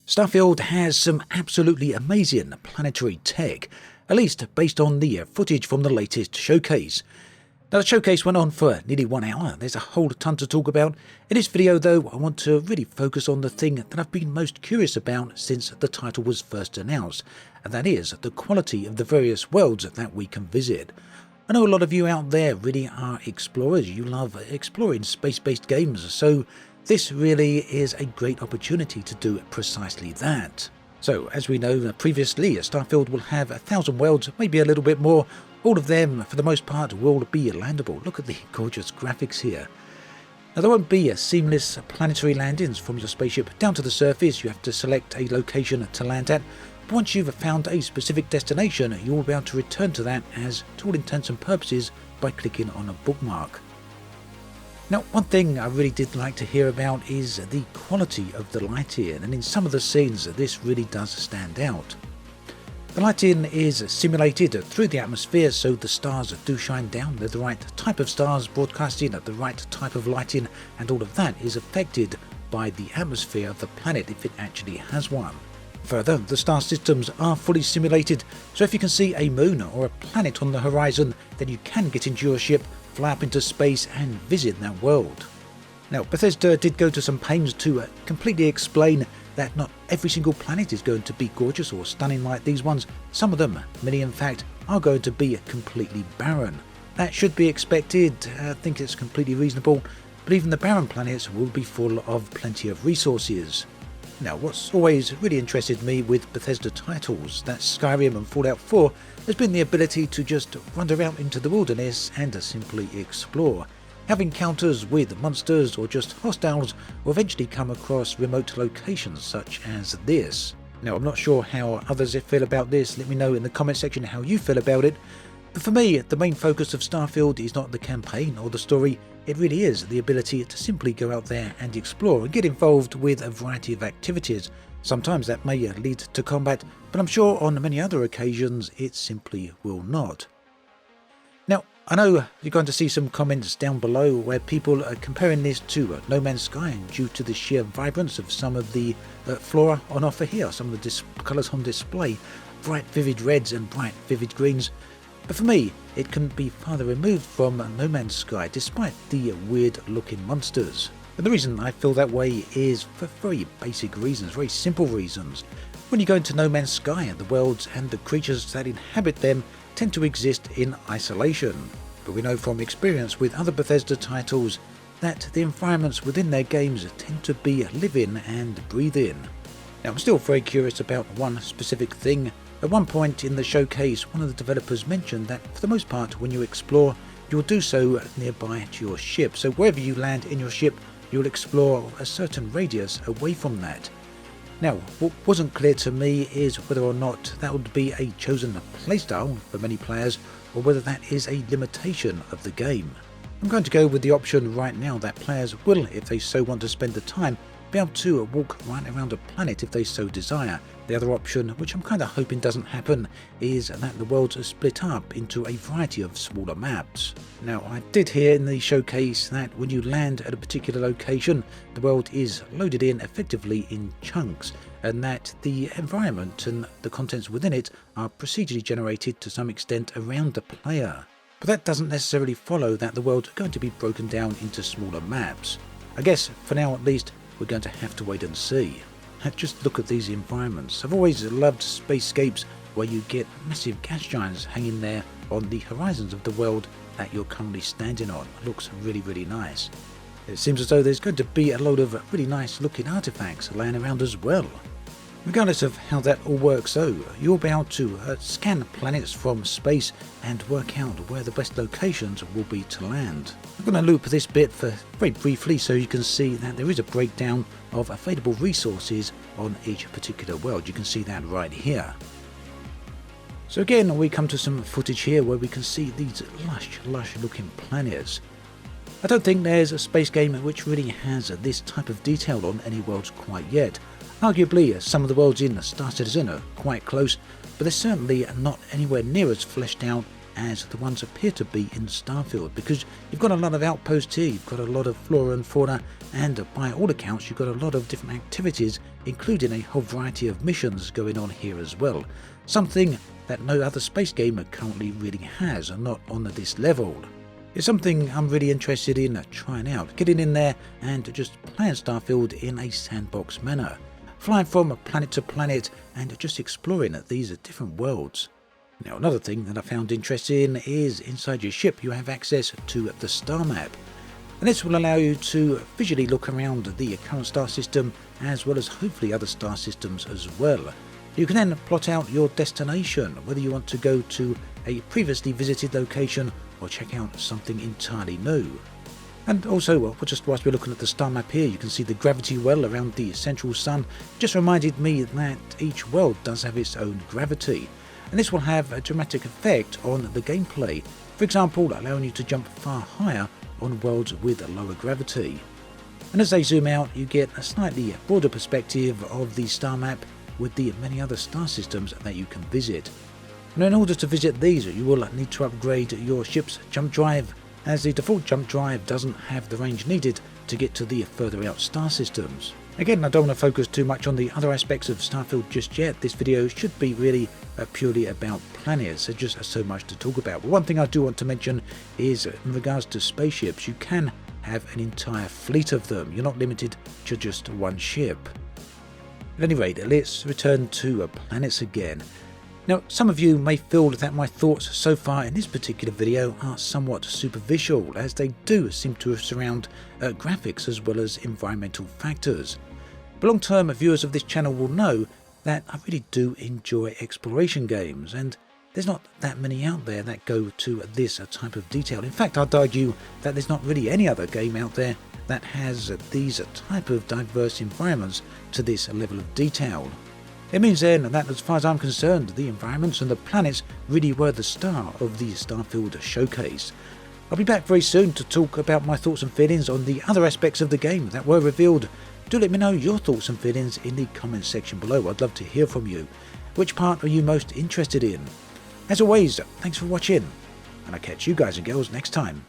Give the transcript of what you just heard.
Starfield has some absolutely amazing planetary tech, at least based on the footage from the latest showcase. Now the showcase went on for nearly 1 hour, there's a whole ton to talk about. In this video though, I want to really focus on the thing that I've been most curious about since the title was first announced, and that is the quality of the various worlds that we can visit. I know a lot of you out there really are explorers, you love exploring space-based games, so this really is a great opportunity to do precisely that. So, as we know previously, Starfield will have 1,000 worlds, maybe a little bit more. All of them, for the most part, will be landable. Look at the gorgeous graphics here. Now, there won't be seamless planetary landings from your spaceship down to the surface. You have to select a location to land at. But once you've found a specific destination, you will be able to return to that as, to all intents and purposes, by clicking on a bookmark. Now, one thing I really did like to hear about is the quality of the lighting, and in some of the scenes this really does stand out. The lighting is simulated through the atmosphere, so the stars do shine down. They're the right type of stars broadcasting at the right type of lighting, and all of that is affected by the atmosphere of the planet if it actually has one. Further, the star systems are fully simulated, so if you can see a moon or a planet on the horizon, then you can get into your ship, fly up into space and visit that world. Now, Bethesda did go to some pains to completely explain that not every single planet is going to be gorgeous or stunning like these ones. Some of them, many in fact, are going to be completely barren. That should be expected, I think it's completely reasonable, but even the barren planets will be full of plenty of resources. Now, what's always really interested me with Bethesda titles, that's Skyrim and Fallout 4, has been the ability to just wander out into the wilderness and to simply explore. Have encounters with monsters or just hostiles, or eventually come across remote locations such as this. Now, I'm not sure how others feel about this, let me know in the comment section how you feel about it. But for me, the main focus of Starfield is not the campaign or the story, it really is the ability to simply go out there and explore and get involved with a variety of activities. Sometimes that may lead to combat, but I'm sure on many other occasions it simply will not. Now, I know you're going to see some comments down below where people are comparing this to No Man's Sky due to the sheer vibrance of some of the flora on offer here, some of the colours on display, bright vivid reds and bright vivid greens. But for me, it couldn't be farther removed from No Man's Sky despite the weird looking monsters. And the reason I feel that way is for very basic reasons, very simple reasons. When you go into No Man's Sky, the worlds and the creatures that inhabit them tend to exist in isolation. But we know from experience with other Bethesda titles that the environments within their games tend to be living and breathing. Now, I'm still very curious about one specific thing. At one point in the showcase, one of the developers mentioned that for the most part when you explore, you'll do so nearby to your ship. So wherever you land in your ship, you'll explore a certain radius away from that. Now, what wasn't clear to me is whether or not that would be a chosen playstyle for many players, or whether that is a limitation of the game. I'm going to go with the option right now that players will, if they so want to spend the time, be able to walk right around a planet if they so desire. The other option, which I'm kind of hoping doesn't happen, is that the worlds are split up into a variety of smaller maps. Now, I did hear in the showcase that when you land at a particular location, the world is loaded in effectively in chunks, and that the environment and the contents within it are procedurally generated to some extent around the player. But that doesn't necessarily follow that the world are going to be broken down into smaller maps. I guess, for now at least, we're going to have to wait and see. Just look at these environments. I've always loved spacescapes where you get massive gas giants hanging there on the horizons of the world that you're currently standing on. It looks really, really nice. It seems as though there's going to be a load of really nice looking artifacts laying around as well. Regardless of how that all works though, you'll be able to scan planets from space and work out where the best locations will be to land. I'm going to loop this bit for very briefly so you can see that there is a breakdown of available resources on each particular world. You can see that right here. So again, we come to some footage here where we can see these lush looking planets. I don't think there's a space game which really has this type of detail on any worlds quite yet. Arguably, some of the worlds in Star Citizen are quite close, but they're certainly not anywhere near as fleshed out as the ones appear to be in Starfield, because you've got a lot of outposts here, you've got a lot of flora and fauna, and by all accounts you've got a lot of different activities, including a whole variety of missions going on here as well. Something that no other space game currently really has, and not on this level. It's something I'm really interested in trying out, getting in there and just playing Starfield in a sandbox manner. Flying from planet to planet and just exploring these different worlds. Now, another thing that I found interesting is inside your ship you have access to the star map. And this will allow you to visually look around the current star system, as well as hopefully other star systems as well. You can then plot out your destination, whether you want to go to a previously visited location or check out something entirely new. And also, just whilst we're looking at the star map here, you can see the gravity well around the central sun. Just reminded me that each world does have its own gravity, and this will have a dramatic effect on the gameplay. For example, allowing you to jump far higher on worlds with a lower gravity. And as they zoom out, you get a slightly broader perspective of the star map with the many other star systems that you can visit. And in order to visit these, you will need to upgrade your ship's jump drive, as the default jump drive doesn't have the range needed to get to the further out star systems. Again, I don't want to focus too much on the other aspects of Starfield just yet. This video should be really purely about planets. There's just so much to talk about. But one thing I do want to mention is in regards to spaceships, you can have an entire fleet of them. You're not limited to just one ship. At any rate, let's return to planets again. Now, some of you may feel that my thoughts so far in this particular video are somewhat superficial, as they do seem to surround graphics as well as environmental factors. But long-term viewers of this channel will know that I really do enjoy exploration games, and there's not that many out there that go to this type of detail. In fact, I'd argue that there's not really any other game out there that has these type of diverse environments to this level of detail. It means then that, as far as I'm concerned, the environments and the planets really were the star of the Starfield showcase. I'll be back very soon to talk about my thoughts and feelings on the other aspects of the game that were revealed. Do let me know your thoughts and feelings in the comments section below. I'd love to hear from you. Which part are you most interested in? As always, thanks for watching, and I'll catch you guys and girls next time.